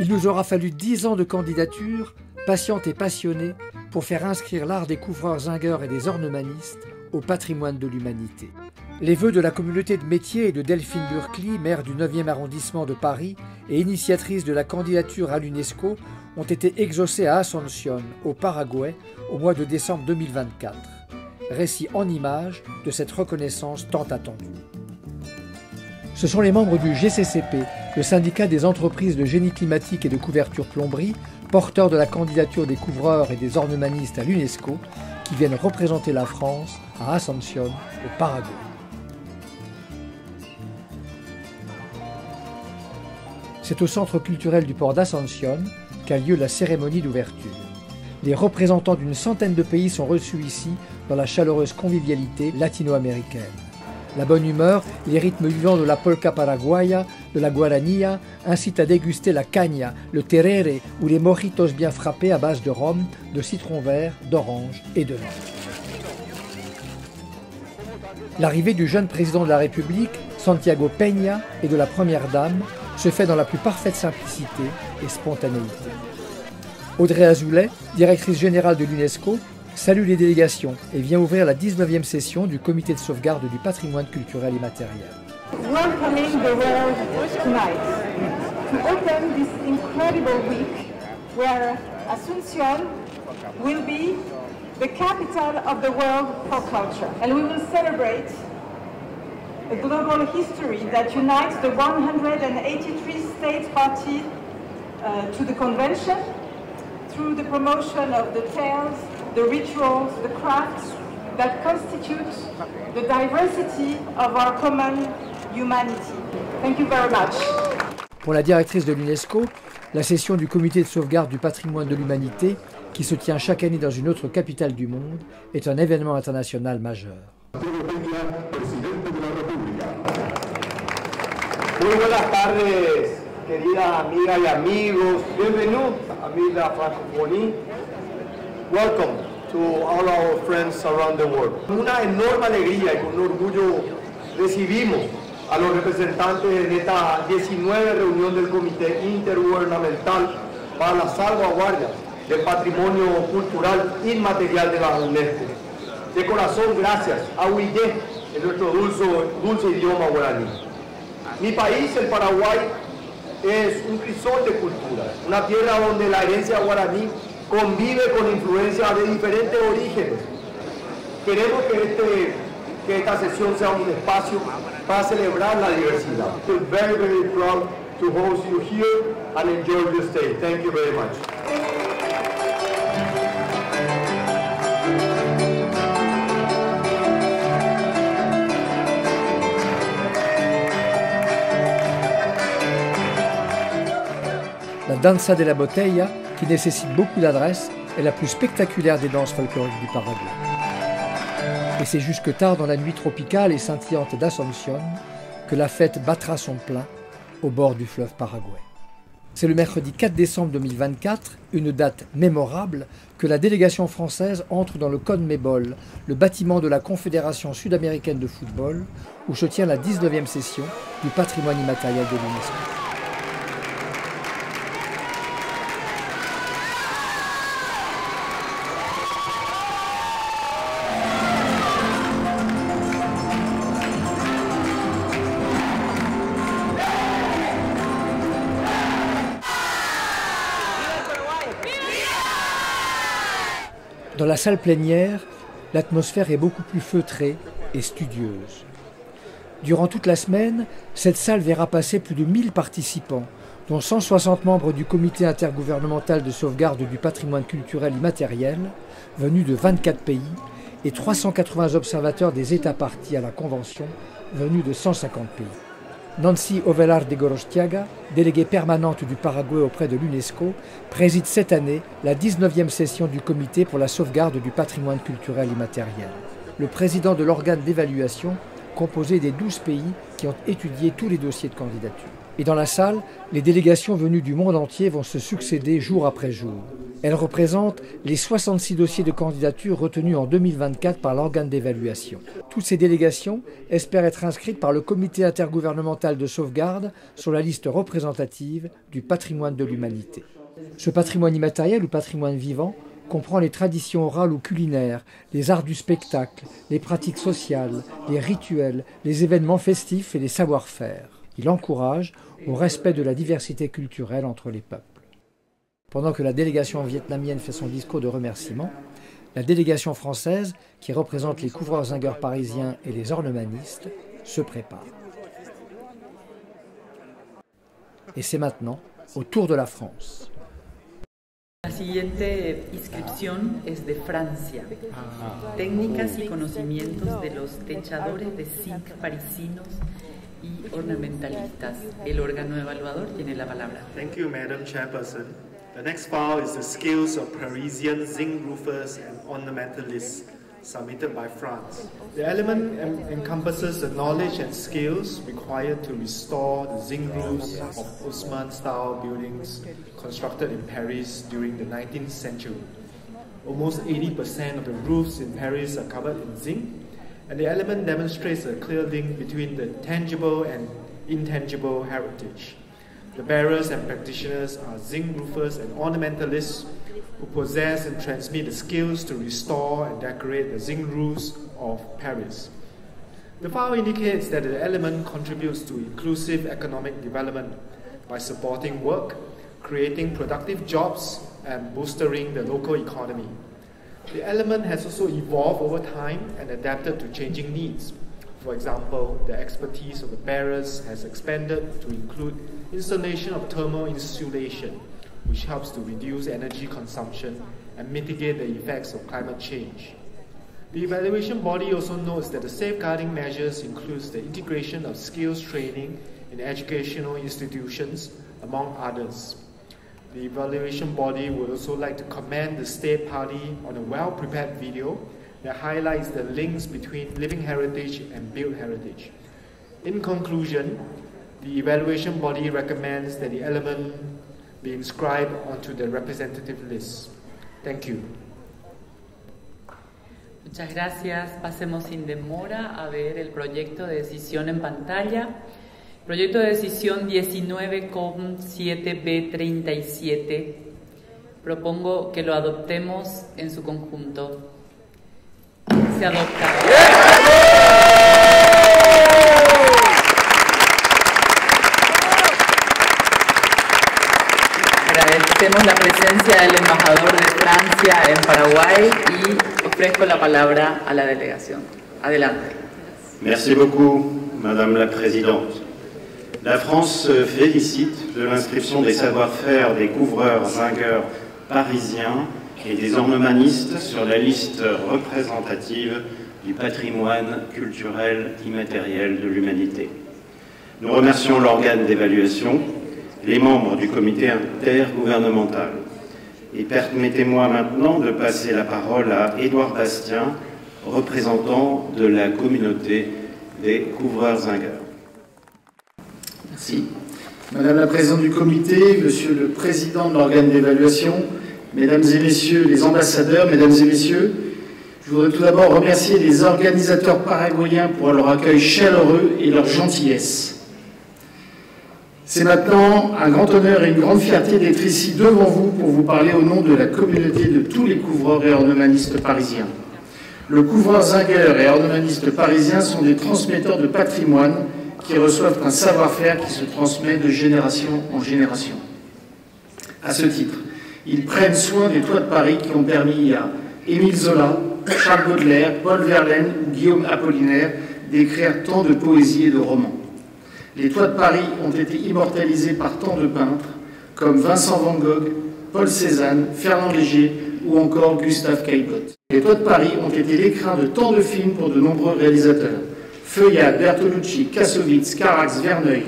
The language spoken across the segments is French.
Il nous aura fallu 10 ans de candidature, patiente et passionnée, pour faire inscrire l'art des couvreurs zingueurs et des ornemanistes au patrimoine de l'humanité. Les vœux de la communauté de métier et de Delphine Burkli, maire du 9e arrondissement de Paris et initiatrice de la candidature à l'UNESCO, ont été exaucés à Asunción, au Paraguay, au mois de décembre 2024. Récit en images de cette reconnaissance tant attendue. Ce sont les membres du GCCP, le syndicat des entreprises de génie climatique et de couverture plomberie, porteurs de la candidature des couvreurs et des ornemanistes à l'UNESCO, qui viennent représenter la France à Asunción, au Paraguay. C'est au centre culturel du port d'Asunción qu'a lieu la cérémonie d'ouverture. Les représentants d'une centaine de pays sont reçus ici dans la chaleureuse convivialité latino-américaine. La bonne humeur et les rythmes vivants de la polka paraguaya, de la guaranilla, incitent à déguster la caña, le terere ou les mojitos bien frappés à base de rhum, de citron vert, d'orange et de lin. L'arrivée du jeune président de la République, Santiago Peña, et de la première dame se fait dans la plus parfaite simplicité et spontanéité. Audrey Azoulay, directrice générale de l'UNESCO, salue les délégations et vient ouvrir la 19e session du comité de sauvegarde du patrimoine culturel immatériel. Welcoming the world tonight to open this incredible week where Asunción will be the capital of the world for culture, and we will celebrate a global history that unites the 183 states party to the convention through the promotion of the tales, the rituals, the crafts that constitute the diversity of our common humanity. Thank you very much. Pour la directrice de l'UNESCO, la session du comité de sauvegarde du patrimoine de l'humanité, qui se tient chaque année dans une autre capitale du monde, est un événement international majeur. Muy buenas tardes, queridas amigas y amigos. Bienvenidos a la francophonie. Welcome to all our friends around the world. Con una enorme alegría y con orgullo recibimos a los representantes de esta 19 reunión del Comité Intergubernamental para la Salvaguardia del Patrimonio Cultural Inmaterial de la UNESCO. De corazón, gracias a Huillé, en nuestro dulce idioma guaraní. Mi país, el Paraguay, es un crisol de cultura, una tierra donde la herencia guaraní convive con influencias de diferentes orígenes. Queremos que esta sesión sea un espacio para celebrar la diversidad. We're very, very proud to host you here and enjoy your stay. Thank you very much. La danza de la botella, qui nécessite beaucoup d'adresse, est la plus spectaculaire des danses folkloriques du Paraguay. Et c'est jusque tard dans la nuit tropicale et scintillante d'Asunción que la fête battra son plein au bord du fleuve Paraguay. C'est le mercredi 4 décembre 2024, une date mémorable, que la délégation française entre dans le CONMEBOL, le bâtiment de la Confédération sud-américaine de football, où se tient la 19e session du patrimoine immatériel de l'UNESCO. Dans la salle plénière, l'atmosphère est beaucoup plus feutrée et studieuse. Durant toute la semaine, cette salle verra passer plus de 1000 participants, dont 160 membres du comité intergouvernemental de sauvegarde du patrimoine culturel immatériel, venus de 24 pays, et 380 observateurs des États partis à la Convention, venus de 150 pays. Nancy Ovelar de Gorostiaga, déléguée permanente du Paraguay auprès de l'UNESCO, préside cette année la 19e session du comité pour la sauvegarde du patrimoine culturel immatériel. Le président de l'organe d'évaluation, composé des 12 pays qui ont étudié tous les dossiers de candidature. Et dans la salle, les délégations venues du monde entier vont se succéder jour après jour. Elle représente les 66 dossiers de candidature retenus en 2024 par l'organe d'évaluation. Toutes ces délégations espèrent être inscrites par le comité intergouvernemental de sauvegarde sur la liste représentative du patrimoine de l'humanité. Ce patrimoine immatériel ou patrimoine vivant comprend les traditions orales ou culinaires, les arts du spectacle, les pratiques sociales, les rituels, les événements festifs et les savoir-faire. Il encourage au respect de la diversité culturelle entre les peuples. Pendant que la délégation vietnamienne fait son discours de remerciement, la délégation française, qui représente les couvreurs-zingueurs parisiens et les ornemanistes, se prépare. Et c'est maintenant au tour de la France. La siguiente inscripción es de Francia. Técnicas y conocimientos de los techadores de zinc parisinos y ornamentalistas. El órgano evaluador tiene la palabra. Thank you, Madam Chairperson. The next file is the skills of Parisian zinc roofers and ornamentalists, submitted by France. The element encompasses the knowledge and skills required to restore the zinc roofs of Haussmann-style buildings constructed in Paris during the 19th century. Almost 80% of the roofs in Paris are covered in zinc, and the element demonstrates a clear link between the tangible and intangible heritage. The bearers and practitioners are zinc roofers and ornamentalists who possess and transmit the skills to restore and decorate the zinc roofs of Paris. The file indicates that the element contributes to inclusive economic development by supporting work, creating productive jobs, and boosting the local economy. The element has also evolved over time and adapted to changing needs. For example, the expertise of the bearers has expanded to include installation of thermal insulation, which helps to reduce energy consumption and mitigate the effects of climate change. The evaluation body also notes that the safeguarding measures includes the integration of skills training in educational institutions, among others. The evaluation body would also like to commend the State Party on a well-prepared video that highlights the links between living heritage and built heritage. In conclusion, the evaluation body recommends that the element be inscribed onto the representative list. Thank you. Muchas gracias. Pasemos sin demora a ver el proyecto de decisión en pantalla. Proyecto de decisión 19,7B37. Propongo que lo adoptemos en su conjunto. Se adopta. Agradecemos la presencia del embajador de Francia en Paraguay y ofrezco la palabra a la delegación. Adelante. Merci beaucoup, Madame la Présidente. La France se félicite de l'inscription des savoir-faire des couvreurs-zingueurs parisiens et des ornemanistes sur la liste représentative du patrimoine culturel immatériel de l'humanité. Nous remercions l'organe d'évaluation, les membres du comité intergouvernemental. Et permettez-moi maintenant de passer la parole à Édouard Bastien, représentant de la communauté des couvreurs-zingueurs. Merci. Madame la Présidente du Comité, Monsieur le Président de l'organe d'évaluation, Mesdames et Messieurs les ambassadeurs, Mesdames et Messieurs, je voudrais tout d'abord remercier les organisateurs paraguayens pour leur accueil chaleureux et leur gentillesse. C'est maintenant un grand honneur et une grande fierté d'être ici devant vous pour vous parler au nom de la communauté de tous les couvreurs et ornemanistes parisiens. Le couvreur-zingueur et ornemaniste parisien sont des transmetteurs de patrimoine qui reçoivent un savoir-faire qui se transmet de génération en génération. À ce titre, ils prennent soin des toits de Paris qui ont permis à Émile Zola, Charles Baudelaire, Paul Verlaine ou Guillaume Apollinaire d'écrire tant de poésie et de romans. Les toits de Paris ont été immortalisés par tant de peintres comme Vincent Van Gogh, Paul Cézanne, Fernand Léger ou encore Gustave Caillebotte. Les toits de Paris ont été l'écrin de tant de films pour de nombreux réalisateurs. Feuillade, Bertolucci, Kassovitz, Carax, Verneuil,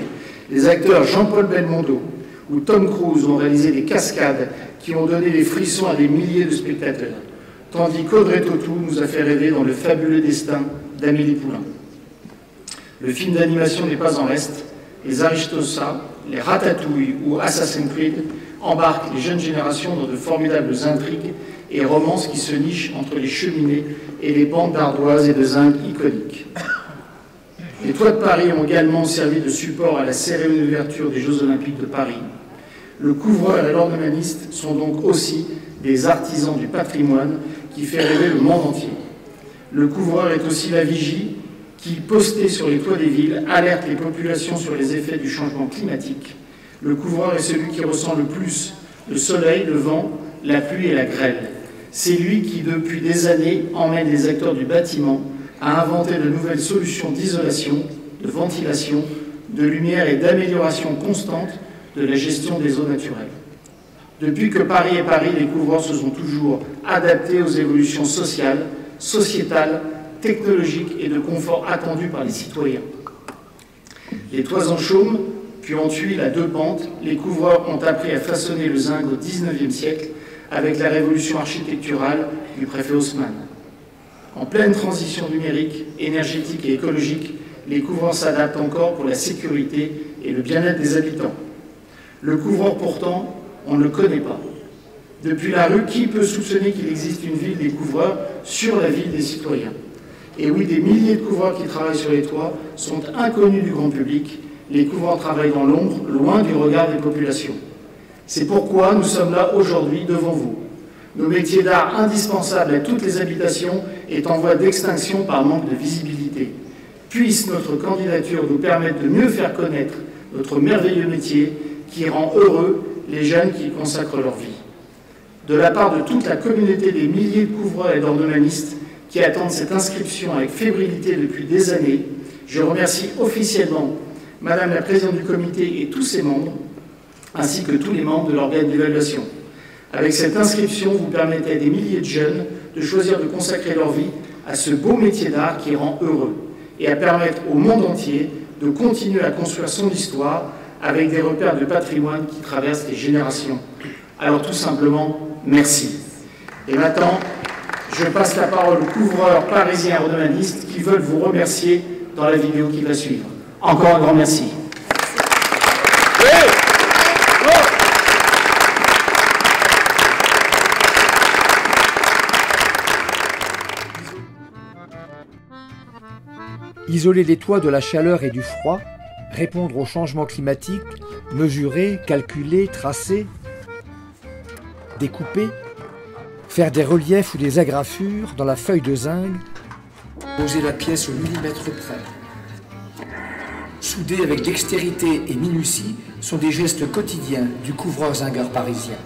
les acteurs Jean-Paul Belmondo ou Tom Cruise ont réalisé des cascades qui ont donné des frissons à des milliers de spectateurs, tandis qu'Audrey Tautou nous a fait rêver dans le fabuleux destin d'Amélie Poulain. Le film d'animation n'est pas en reste, les Aristosa, les Ratatouille ou Assassin's Creed embarque les jeunes générations dans de formidables intrigues et romances qui se nichent entre les cheminées et les bandes d'ardoises et de zinc iconiques. Les toits de Paris ont également servi de support à la cérémonie d'ouverture des Jeux Olympiques de Paris. Le couvreur et l'ornemaniste sont donc aussi des artisans du patrimoine qui fait rêver le monde entier. Le couvreur est aussi la vigie qui, posté sur les toits des villes, alerte les populations sur les effets du changement climatique. Le couvreur est celui qui ressent le plus le soleil, le vent, la pluie et la grêle. C'est lui qui, depuis des années, emmène les acteurs du bâtiment à inventer de nouvelles solutions d'isolation, de ventilation, de lumière et d'amélioration constante de la gestion des eaux naturelles. Depuis que Paris est Paris, les couvreurs se sont toujours adaptés aux évolutions sociales, sociétales, technologiques et de confort attendus par les citoyens. Les toits en chaume, puis en tuile à deux pentes, les couvreurs ont appris à façonner le zinc au XIXe siècle avec la révolution architecturale du préfet Haussmann. En pleine transition numérique, énergétique et écologique, les couvreurs s'adaptent encore pour la sécurité et le bien-être des habitants. Le couvreur, pourtant, on ne le connaît pas. Depuis la rue, qui peut soupçonner qu'il existe une ville des couvreurs sur la ville des citoyens? Et oui, des milliers de couvreurs qui travaillent sur les toits sont inconnus du grand public. Les couvreurs travaillent dans l'ombre, loin du regard des populations. C'est pourquoi nous sommes là aujourd'hui devant vous. Nos métiers d'art indispensables à toutes les habitations est en voie d'extinction par manque de visibilité. Puisse notre candidature nous permettre de mieux faire connaître notre merveilleux métier qui rend heureux les jeunes qui y consacrent leur vie. De la part de toute la communauté des milliers de couvreurs et d'ornemanistes qui attendent cette inscription avec fébrilité depuis des années, je remercie officiellement Madame la Présidente du Comité et tous ses membres, ainsi que tous les membres de l'organe d'évaluation. Avec cette inscription, vous permettez à des milliers de jeunes de choisir de consacrer leur vie à ce beau métier d'art qui rend heureux et à permettre au monde entier de continuer à construire son histoire avec des repères de patrimoine qui traversent les générations. Alors tout simplement, merci. Et maintenant, je passe la parole aux couvreurs parisiens et ornemanistes qui veulent vous remercier dans la vidéo qui va suivre. Encore un grand merci. Isoler les toits de la chaleur et du froid, répondre au changement climatique, mesurer, calculer, tracer, découper, faire des reliefs ou des agrafures dans la feuille de zinc, poser la pièce au millimètre près. Souder avec dextérité et minutie sont des gestes quotidiens du couvreur zingueur parisien.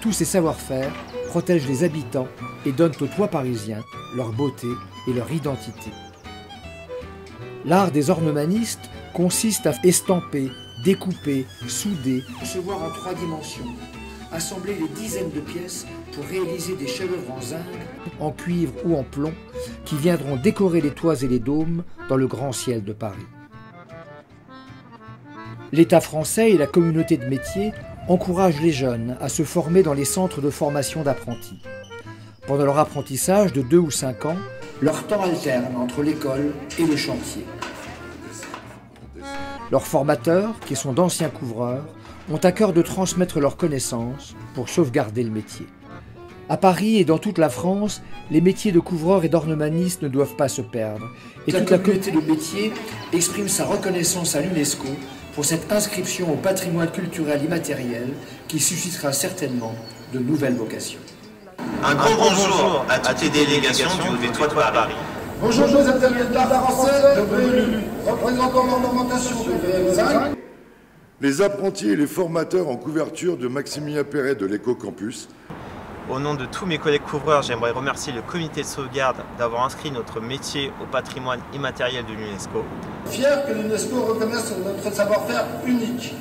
Tous ces savoir-faire protègent les habitants et donnent aux toits parisiens leur beauté et leur identité. L'art des ornemanistes consiste à estamper, découper, souder, concevoir en 3 dimensions, assembler des dizaines de pièces pour réaliser des chefs-d'œuvre en zinc, en cuivre ou en plomb, qui viendront décorer les toits et les dômes dans le grand ciel de Paris. L'État français et la communauté de métiers encouragent les jeunes à se former dans les centres de formation d'apprentis. Pendant leur apprentissage de 2 ou 5 ans, leur temps alterne entre l'école et le chantier. Leurs formateurs, qui sont d'anciens couvreurs, ont à cœur de transmettre leurs connaissances pour sauvegarder le métier. À Paris et dans toute la France, les métiers de couvreurs et d'ornemanistes ne doivent pas se perdre. Et toute la communauté de métiers exprime sa reconnaissance à l'UNESCO pour cette inscription au patrimoine culturel immatériel qui suscitera certainement de nouvelles vocations. Un grand bonjour à toutes les délégations du Haut des Toits de Paris. Bonjour aux interprètes d'art français, devenus représentants d'ornementation de VM5. Les apprentis et les formateurs en couverture de Maximilien Perret de l'Éco-Campus. Au nom de tous mes collègues couvreurs, j'aimerais remercier le comité de sauvegarde d'avoir inscrit notre métier au patrimoine immatériel de l'UNESCO. Fier que l'UNESCO reconnaisse notre savoir-faire unique.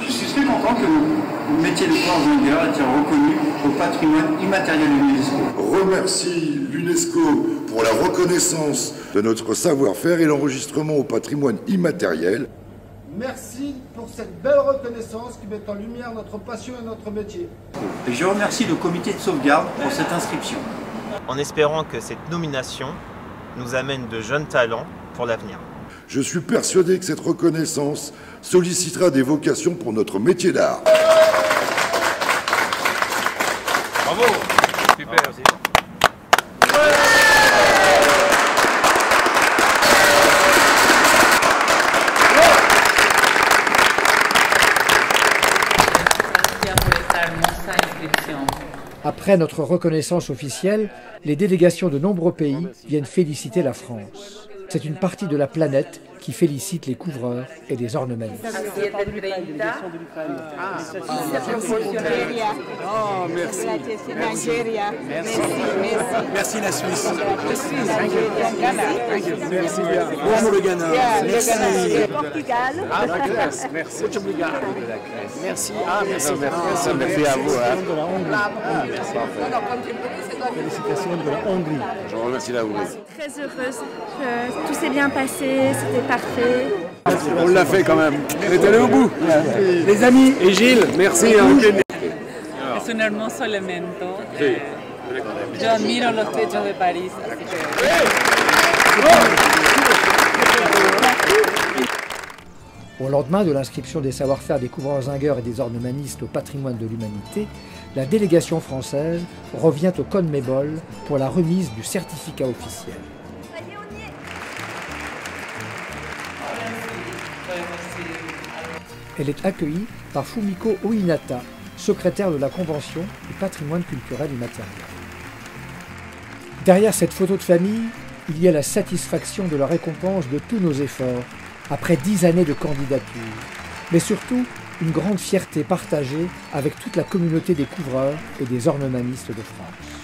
Je suis très content que le métier de couvreur zingueur ait été reconnu au patrimoine immatériel de l'UNESCO. Remercie l'UNESCO pour la reconnaissance de notre savoir-faire et l'enregistrement au patrimoine immatériel. Merci pour cette belle reconnaissance qui met en lumière notre passion et notre métier. Et je remercie le comité de sauvegarde pour cette inscription. En espérant que cette nomination nous amène de jeunes talents pour l'avenir. Je suis persuadé que cette reconnaissance sollicitera des vocations pour notre métier d'art. Bravo. Super. Merci. Après notre reconnaissance officielle, les délégations de nombreux pays viennent féliciter la France. C'est une partie de la planète qui félicite les couvreurs et les ornementistes. Oh, merci. Merci la Suisse. Merci. Bonjour le Ghana. Merci. Portugal. Ah, la Grèce. Merci. Merci. Ah, merci. Merci à vous. Félicitations de la Hongrie. Je vous remercie la Hongrie. Très heureuse. Tout s'est bien passé, c'était parfait. On l'a fait quand même. On est allé au bout. Les amis et Gilles, merci. Es un hermoso elemento. Yo admiro los techos de París. Así que... Au lendemain de l'inscription des savoir-faire des couvreurs zingueurs et des ornemanistes au patrimoine de l'humanité, la délégation française revient au CONMEBOL pour la remise du certificat officiel. Elle est accueillie par Fumiko Oinata, secrétaire de la Convention du patrimoine culturel immatériel. Derrière cette photo de famille, il y a la satisfaction de la récompense de tous nos efforts, après 10 années de candidature, mais surtout une grande fierté partagée avec toute la communauté des couvreurs et des ornemanistes de France.